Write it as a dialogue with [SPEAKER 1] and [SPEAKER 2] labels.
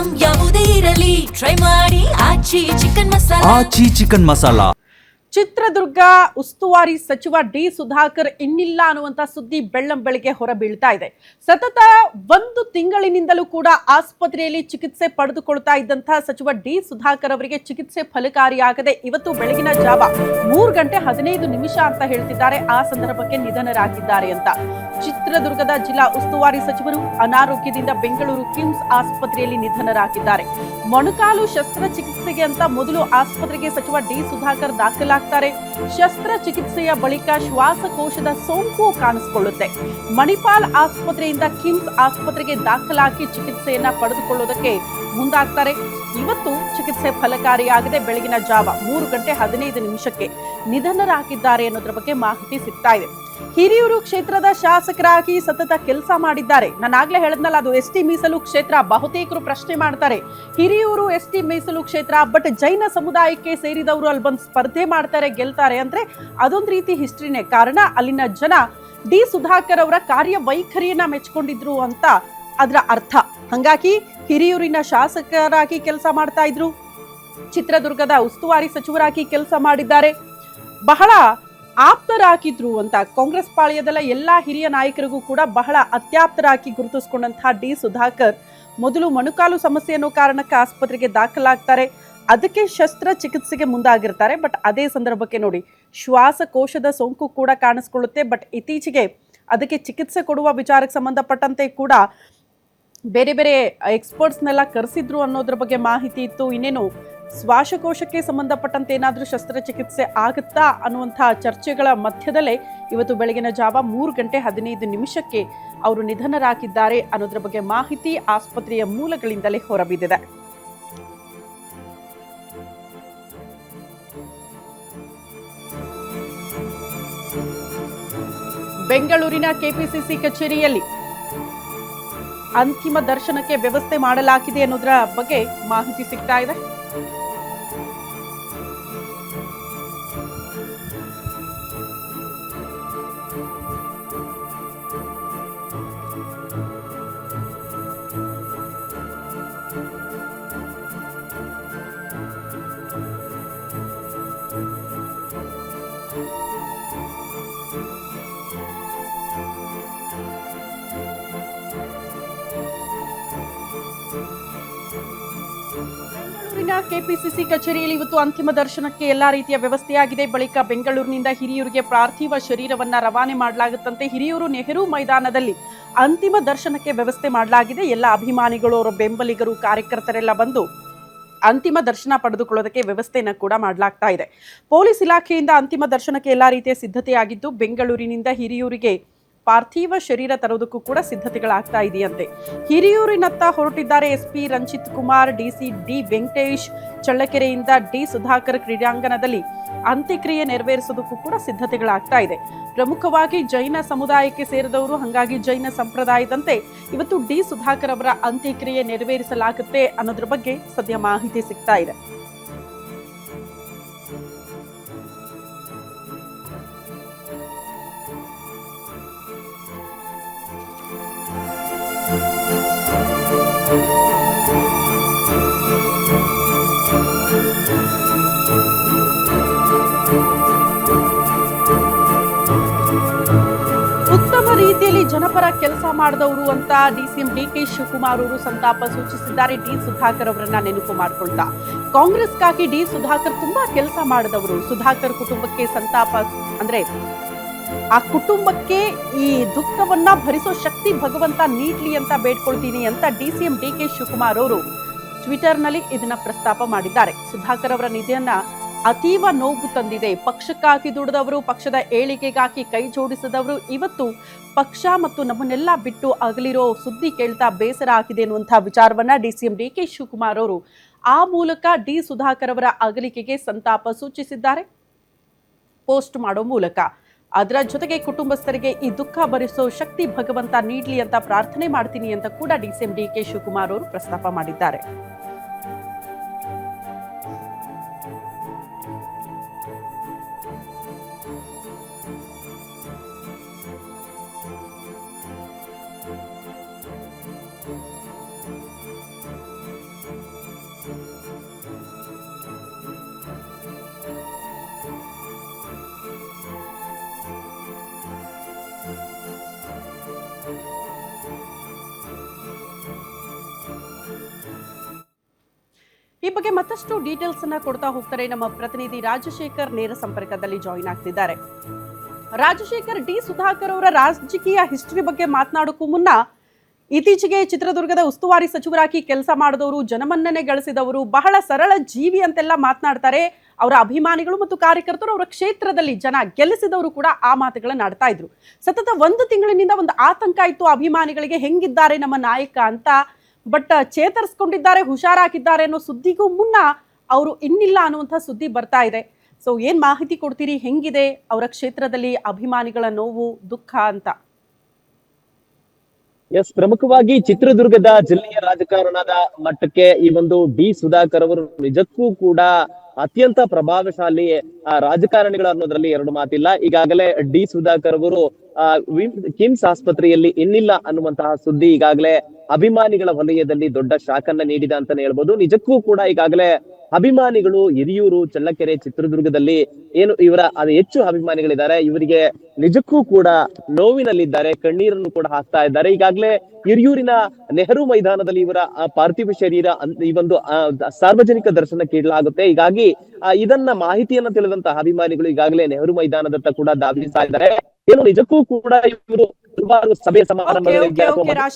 [SPEAKER 1] Item ಯಾವುದೇ ಇರಲಿ try ಮಾಡಿ ಆಚಿ ಚಿಕನ್ ಮಸಾಲಾ.
[SPEAKER 2] ಚಿತ್ರದುರ್ಗ ಉಸ್ತುವಾರಿ ಸಚಿವ ಡಿ ಸುಧಾಕರ್ ಇನ್ನಿಲ್ಲ ಅನ್ನುವಂತ ಸುದ್ದಿ ಬೆಳ್ಳಂಬೆಳಗ್ಗೆ ಹೊರಬೀಳ್ತಾ ಇದೆ. ಸತತ 1 ತಿಂಗಳಿನಿಂದಲೂ ಕೂಡ ಆಸ್ಪತ್ರೆಯಲ್ಲಿ ಚಿಕಿತ್ಸೆ ಪಡೆದುಕೊಳ್ತಾ ಇದ್ದಂತಹ ಸಚಿವ ಡಿ ಸುಧಾಕರ್ ಅವರಿಗೆ ಚಿಕಿತ್ಸೆ ಫಲಕಾರಿಯಾಗದೆ ಇವತ್ತು ಬೆಳಗಿನ ಜಾವ 3:15 ಅಂತ ಹೇಳ್ತಿದ್ದಾರೆ. ಆ ಸಂದರ್ಭಕ್ಕೆ ನಿಧನರಾಗಿದ್ದಾರೆ ಅಂತ. ಚಿತ್ರದುರ್ಗದ ಜಿಲ್ಲಾ ಉಸ್ತುವಾರಿ ಸಚಿವರು ಅನಾರೋಗ್ಯದಿಂದ ಬೆಂಗಳೂರು ಕಿಮ್ಸ್ ಆಸ್ಪತ್ರೆಯಲ್ಲಿ ನಿಧನರಾಗಿದ್ದಾರೆ. ಮೊಣಕಾಲು ಶಸ್ತ್ರಚಿಕಿತ್ಸೆಗೆ ಅಂತ ಮೊದಲು ಆಸ್ಪತ್ರೆಗೆ ಸಚಿವ ಡಿ ಸುಧಾಕರ್ ದಾಖಲಾಗ್ತಾರೆ. ಶಸ್ತ್ರಚಿಕಿತ್ಸೆಯ ಬಳಿಕ ಶ್ವಾಸಕೋಶದ ಸೋಂಕು ಕಾಣಿಸಿಕೊಳ್ಳುತ್ತೆ. ಮಣಿಪಾಲ್ ಆಸ್ಪತ್ರೆಯಿಂದ ಕಿಮ್ಸ್ ಆಸ್ಪತ್ರೆಗೆ ದಾಖಲಾಗಿ ಚಿಕಿತ್ಸೆಯನ್ನ ಪಡೆದುಕೊಳ್ಳುವುದಕ್ಕೆ ಮುಂದಾಗ್ತಾರೆ. ಇವತ್ತು ಚಿಕಿತ್ಸೆ ಫಲಕಾರಿಯಾಗದೆ ಬೆಳಗಿನ ಜಾವ 3:15 ನಿಧನರಾಗಿದ್ದಾರೆ ಅನ್ನೋದ್ರ ಬಗ್ಗೆ ಮಾಹಿತಿ ಸಿಗ್ತಾ ಇದೆ. ಹಿರಿಯೂರು ಕ್ಷೇತ್ರದ ಶಾಸಕರಾಗಿ ಸತತ ಕೆಲಸ ಮಾಡಿದ್ದಾರೆ. ನಾನಾಗ್ಲೇ ಹೇಳಿದ್ನಲ್ಲ, ಅದು ಎಸ್ಟಿ ಮೀಸಲು ಕ್ಷೇತ್ರ. ಬಹುತೇಕರು ಪ್ರಶ್ನೆ ಮಾಡ್ತಾರೆ, ಹಿರಿಯೂರು ಎಸ್ಟಿ ಮೀಸಲು ಕ್ಷೇತ್ರ, ಬಟ್ ಜೈನ ಸಮುದಾಯಕ್ಕೆ ಸೇರಿದವರು ಅಲ್ಲಿ ಬಂದು ಸ್ಪರ್ಧೆ ಮಾಡ್ತಾರೆ, ಗೆಲ್ತಾರೆ ಅಂದ್ರೆ ಅದೊಂದು ರೀತಿ ಹಿಸ್ಟ್ರಿನೇ. ಕಾರಣ ಅಲ್ಲಿನ ಜನ ಡಿ ಸುಧಾಕರ್ ಅವರ ಕಾರ್ಯವೈಖರಿಯನ್ನ ಮೆಚ್ಕೊಂಡಿದ್ರು ಅಂತ ಅದರ ಅರ್ಥ. ಹಂಗಾಗಿ ಹಿರಿಯೂರಿನ ಶಾಸಕರಾಗಿ ಕೆಲಸ ಮಾಡ್ತಾ ಇದ್ರು, ಚಿತ್ರದುರ್ಗದ ಉಸ್ತುವಾರಿ ಸಚಿವರಾಗಿ ಕೆಲಸ ಮಾಡಿದ್ದಾರೆ, ಬಹಳ ಆಪ್ತರಾಗಿದ್ರು ಅಂತ. ಕಾಂಗ್ರೆಸ್ ಪಾಳ್ಯದಲ್ಲ ಎಲ್ಲಾ ಹಿರಿಯ ನಾಯಕರಿಗೂ ಕೂಡ ಬಹಳ ಅತ್ಯಾಪ್ತರಾಗಿ ಗುರುತಿಸಿಕೊಂಡಂತಹ ಡಿ ಸುಧಾಕರ್ ಮೊದಲು ಮೊಣಕಾಲು ಸಮಸ್ಯೆ ಅನ್ನೋ ಕಾರಣಕ್ಕೆ ಆಸ್ಪತ್ರೆಗೆ ದಾಖಲಾಗ್ತಾರೆ. ಅದಕ್ಕೆ ಶಸ್ತ್ರಚಿಕಿತ್ಸೆಗೆ ಮುಂದಾಗಿರ್ತಾರೆ. ಬಟ್ ಅದೇ ಸಂದರ್ಭಕ್ಕೆ ನೋಡಿ, ಶ್ವಾಸಕೋಶದ ಸೋಂಕು ಕೂಡ ಕಾಣಿಸ್ಕೊಳ್ಳುತ್ತೆ. ಬಟ್ ಇತ್ತೀಚೆಗೆ ಅದಕ್ಕೆ ಚಿಕಿತ್ಸೆ ಕೊಡುವ ವಿಚಾರಕ್ಕೆ ಸಂಬಂಧಪಟ್ಟಂತೆ ಕೂಡ ಬೇರೆ ಬೇರೆ ಎಕ್ಸ್ಪರ್ಟ್ಸ್ನೆಲ್ಲ ಕರೆಸಿದ್ರು ಅನ್ನೋದ್ರ ಬಗ್ಗೆ ಮಾಹಿತಿ ಇತ್ತು. ಇನ್ನೇನು ಶ್ವಾಸಕೋಶಕ್ಕೆ ಸಂಬಂಧಪಟ್ಟಂತೆ ಏನಾದರೂ ಶಸ್ತ್ರಚಿಕಿತ್ಸೆ ಆಗುತ್ತಾ ಅನ್ನುವಂತಹ ಚರ್ಚೆಗಳ ಮಧ್ಯದಲ್ಲೇ ಇವತ್ತು ಬೆಳಗಿನ ಜಾವ 3:15 ಅವರು ನಿಧನರಾಗಿದ್ದಾರೆ ಅನ್ನೋದ್ರ ಬಗ್ಗೆ ಮಾಹಿತಿ ಆಸ್ಪತ್ರೆಯ ಮೂಲಗಳಿಂದಲೇ ಹೊರಬಿದ್ದಿದೆ. ಬೆಂಗಳೂರಿನ ಕೆಪಿಸಿಸಿ ಕಚೇರಿಯಲ್ಲಿ ಅಂತಿಮ ದರ್ಶನಕ್ಕೆ ವ್ಯವಸ್ಥೆ ಮಾಡಲಾಗಿದೆ ಅನ್ನೋದ್ರ ಬಗ್ಗೆ ಮಾಹಿತಿ ಸಿಗ್ತಾ ಇದೆ. ಕೆಪಿಸಿಸಿ ಕಚೇರಿಯಲ್ಲಿ ಇವತ್ತು ಅಂತಿಮ ದರ್ಶನಕ್ಕೆ ಎಲ್ಲಾ ರೀತಿಯ ವ್ಯವಸ್ಥೆಯಾಗಿದೆ. ಬಳಿಕ ಬೆಂಗಳೂರಿನಿಂದ ಹಿರಿಯೂರಿಗೆ ಪಾರ್ಥಿವ ಶರೀರವನ್ನ ರವಾನೆ ಮಾಡಲಾಗುತ್ತಂತೆ. ಹಿರಿಯೂರು ನೆಹರು ಮೈದಾನದಲ್ಲಿ ಅಂತಿಮ ದರ್ಶನಕ್ಕೆ ವ್ಯವಸ್ಥೆ ಮಾಡಲಾಗಿದೆ. ಎಲ್ಲ ಅಭಿಮಾನಿಗಳು, ಅವರ ಬೆಂಬಲಿಗರು, ಕಾರ್ಯಕರ್ತರೆಲ್ಲ ಬಂದು ಅಂತಿಮ ದರ್ಶನ ಪಡೆದುಕೊಳ್ಳೋದಕ್ಕೆ ವ್ಯವಸ್ಥೆಯನ್ನು ಕೂಡ ಮಾಡಲಾಗ್ತಾ ಇದೆ. ಪೊಲೀಸ್ ಇಲಾಖೆಯಿಂದ ಅಂತಿಮ ದರ್ಶನಕ್ಕೆ ಎಲ್ಲಾ ರೀತಿಯ ಸಿದ್ಧತೆಯಾಗಿದ್ದು, ಬೆಂಗಳೂರಿನಿಂದ ಹಿರಿಯೂರಿಗೆ ಪಾರ್ಥಿವ ಶರೀರ ತರೋದಕ್ಕೂ ಕೂಡ ಸಿದ್ಧತೆಗಳಾಗ್ತಾ ಇದೆಯಂತೆ. ಹಿರಿಯೂರಿನತ್ತ ಹೊರಟಿದ್ದಾರೆ SP Ranjit Kumar, DC D Venkatesh. ಚಳ್ಳಕೆರೆಯಿಂದ ಡಿ ಸುಧಾಕರ್ ಕ್ರೀಡಾಂಗಣದಲ್ಲಿ ಅಂತ್ಯಕ್ರಿಯೆ ನೆರವೇರಿಸೋದಕ್ಕೂ ಕೂಡ ಸಿದ್ಧತೆಗಳಾಗ್ತಾ ಇದೆ. ಪ್ರಮುಖವಾಗಿ ಜೈನ ಸಮುದಾಯಕ್ಕೆ ಸೇರಿದವರು, ಹಾಗಾಗಿ ಜೈನ ಸಂಪ್ರದಾಯದಂತೆ ಇವತ್ತು ಡಿ ಸುಧಾಕರ್ ಅವರ ಅಂತ್ಯಕ್ರಿಯೆ ನೆರವೇರಿಸಲಾಗುತ್ತೆ ಅನ್ನೋದ್ರ ಬಗ್ಗೆ ಸದ್ಯ ಮಾಹಿತಿ ಸಿಗ್ತಾ ಇದೆ. ಉತ್ತಮ ರೀತಿಯಲ್ಲಿ ಜನಪರ ಕೆಲಸ ಮಾಡಿದವರು ಅಂತ ಡಿಸಿಎಂ ಡಿಕೆ ಶಿವಕುಮಾರ್ ಅವರು ಸಂತಾಪ ಸೂಚಿಸಿದ್ದಾರೆ. ಡಿ ಸುಧಾಕರ್ ಅವರನ್ನ ನೆನಪು ಮಾಡಿಕೊಳ್ತಾ, ಕಾಂಗ್ರೆಸ್ಗಾಗಿ ಡಿ ಸುಧಾಕರ್ ತುಂಬಾ ಕೆಲಸ ಮಾಡಿದವರು. ಸುಧಾಕರ್ ಕುಟುಂಬಕ್ಕೆ ಸಂತಾಪ ಅಂದ್ರೆ ಆ ಕುಟುಂಬಕ್ಕೆ ಈ ದುಃಖವನ್ನ ಭರಿಸೋ ಶಕ್ತಿ ಭಗವಂತ ನೀಡ್ಲಿ ಅಂತ ಬೇಡ್ಕೊಳ್ತೀನಿ ಅಂತ ಡಿಸಿಎಂ ಡಿಕೆ ಶಿವಕುಮಾರ್ ಅವರು ಟ್ವಿಟರ್ನಲ್ಲಿ ಇದನ್ನ ಪ್ರಸ್ತಾಪ ಮಾಡಿದ್ದಾರೆ. ಸುಧಾಕರ್ ಅವರ ನಿಧನ ಅತೀವ ನೋವು ತಂದಿದೆ. ಪಕ್ಷಕ್ಕಾಗಿ ದುಡಿದವರು, ಪಕ್ಷದ ಏಳಿಗೆಗಾಗಿ ಕೈ ಜೋಡಿಸಿದವರು ಇವತ್ತು ಪಕ್ಷ ಮತ್ತು ನಮ್ಮನ್ನೆಲ್ಲ ಬಿಟ್ಟು ಅಗಲಿರೋ ಸುದ್ದಿ ಕೇಳ್ತಾ ಬೇಸರ ಆಗಿದೆ ಎನ್ನುವಂತಹ ವಿಚಾರವನ್ನ ಡಿಸಿಎಂ ಡಿಕೆ ಶಿವಕುಮಾರ್ ಅವರು ಆ ಮೂಲಕ ಡಿ ಸುಧಾಕರ್ ಅವರ ಅಗಲಿಕೆಗೆ ಸಂತಾಪ ಸೂಚಿಸಿದ್ದಾರೆ ಪೋಸ್ಟ್ ಮಾಡೋ ಮೂಲಕ. ಅದರ ಜೊತೆಗೆ ಕುಟುಂಬಸ್ಥರಿಗೆ ಈ ದುಃಖ ಭರಿಸೋ ಶಕ್ತಿ ಭಗವಂತ ನೀಡ್ಲಿ ಅಂತ ಪ್ರಾರ್ಥನೆ ಮಾಡ್ತೀನಿ ಅಂತ ಕೂಡ ಡಿಸಿಎಂ ಡಿಕೆ ಶಿವಕುಮಾರ್ ಅವರು ಪ್ರಸ್ತಾಪ ಮಾಡಿದ್ದಾರೆ. ಈ ಬಗ್ಗೆ ಮತ್ತಷ್ಟು ಡೀಟೇಲ್ಸ್ ಅನ್ನ ಕೊಡ್ತಾ ಹೋಗ್ತಾರೆ ನಮ್ಮ ಪ್ರತಿನಿಧಿ ರಾಜಶೇಖರ್ ನೇರ ಸಂಪರ್ಕದಲ್ಲಿ ಜಾಯಿನ್ ಆಗ್ತಿದ್ದಾರೆ. ರಾಜಶೇಖರ್, ಡಿ ಸುಧಾಕರ್ ಅವರ ರಾಜಕೀಯ ಹಿಸ್ಟರಿ ಬಗ್ಗೆ ಮಾತನಾಡೋಕ್ಕೂ ಮುನ್ನ ಇತ್ತೀಚೆಗೆ ಚಿತ್ರದುರ್ಗದ ಉಸ್ತುವಾರಿ ಸಚಿವರಾಗಿ ಕೆಲಸ ಮಾಡಿದವರು, ಜನಮನ್ನಣೆ ಗಳಿಸಿದವರು, ಬಹಳ ಸರಳ ಜೀವಿ ಅಂತೆಲ್ಲ ಮಾತನಾಡ್ತಾರೆ. ಅವರ ಅಭಿಮಾನಿಗಳು ಮತ್ತು ಕಾರ್ಯಕರ್ತರು, ಅವರ ಕ್ಷೇತ್ರದಲ್ಲಿ ಜನ ಗೆಲ್ಲಿಸಿದವರು ಕೂಡ ಆ ಮಾತುಗಳನ್ನ ಆಡ್ತಾ ಇದ್ರು. ಸತತ 1 ತಿಂಗಳಿನಿಂದ ಒಂದು ಆತಂಕ ಇತ್ತು ಅಭಿಮಾನಿಗಳಿಗೆ, ಹೆಂಗಿದ್ದಾರೆ ನಮ್ಮ ನಾಯಕ ಅಂತ. ಬಟ್ ಚೇತರಿಸ್ಕೊಂಡಿದ್ದಾರೆ, ಹುಷಾರಾಗಿದ್ದಾರೆ ಅನ್ನೋ ಸುದ್ದಿಗೂ ಮುನ್ನ ಅವರು ಇನ್ನಿಲ್ಲ ಅನ್ನುವಂಥ ಸುದ್ದಿ ಬರ್ತಾ ಇದೆ. ಸೊ ಏನ್ ಮಾಹಿತಿ ಕೊಡ್ತೀರಿ, ಹೆಂಗಿದೆ ಅವರ ಕ್ಷೇತ್ರದಲ್ಲಿ ಅಭಿಮಾನಿಗಳ ನೋವು, ದುಃಖ ಅಂತ?
[SPEAKER 3] ಎಸ್, ಪ್ರಮುಖವಾಗಿ ಚಿತ್ರದುರ್ಗದ ಜಿಲ್ಲೆಯ ರಾಜಕಾರಣದ ಮಟ್ಟಕ್ಕೆ ಈ ಒಂದು ಡಿ ಸುಧಾಕರ್ ಅವರು ನಿಜಕ್ಕೂ ಕೂಡ ಅತ್ಯಂತ ಪ್ರಭಾವಶಾಲಿ ರಾಜಕಾರಣಿಗಳು ಅನ್ನೋದ್ರಲ್ಲಿ ಎರಡು ಮಾತಿಲ್ಲ. ಈಗಾಗಲೇ ಡಿ ಸುಧಾಕರ್ ಅವರು ಕಿಮ್ಸ್ ಆಸ್ಪತ್ರೆಯಲ್ಲಿ ಇನ್ನಿಲ್ಲ ಅನ್ನುವಂತಹ ಸುದ್ದಿ ಈಗಾಗಲೇ ಅಭಿಮಾನಿಗಳ ವಲಯದಲ್ಲಿ ದೊಡ್ಡ ಶಾಕನ್ನ ನೀಡಿದ ಅಂತಾನೆ ಹೇಳ್ಬೋದು. ನಿಜಕ್ಕೂ ಕೂಡ ಈಗಾಗಲೇ ಅಭಿಮಾನಿಗಳು ಹಿರಿಯೂರು, ಚಳ್ಳಕೆರೆ, ಚಿತ್ರದುರ್ಗದಲ್ಲಿ ಏನು ಇವರ ಹೆಚ್ಚು ಅಭಿಮಾನಿಗಳಿದ್ದಾರೆ. ಇವರಿಗೆ ನಿಜಕ್ಕೂ ಕೂಡ ನೋವಿನಲ್ಲಿದ್ದಾರೆ, ಕಣ್ಣೀರನ್ನು ಕೂಡ ಹಾಕ್ತಾ ಇದ್ದಾರೆ. ಈಗಾಗಲೇ ಹಿರಿಯೂರಿನ ನೆಹರು ಮೈದಾನದಲ್ಲಿ ಇವರ ಪಾರ್ಥಿವ ಶರೀರ ಈ ಒಂದು ಸಾರ್ವಜನಿಕ ದರ್ಶನಕ್ಕೆ ಇಡಲಾಗುತ್ತೆ. ಹೀಗಾಗಿ ಇದನ್ನ ಮಾಹಿತಿಯನ್ನ ತಿಳಿದಂತಹ ಅಭಿಮಾನಿಗಳು ಈಗಾಗಲೇ ನೆಹರು ಮೈದಾನದತ್ತ ಕೂಡ ಧಾವಿಸ್ತಾ ಇದ್ದಾರೆ. ಏನು ನಿಜಕ್ಕೂ ಕೂಡ ಇವರು ಸಭೆ ಸಮಾರಂಭಗಳಿಗೆ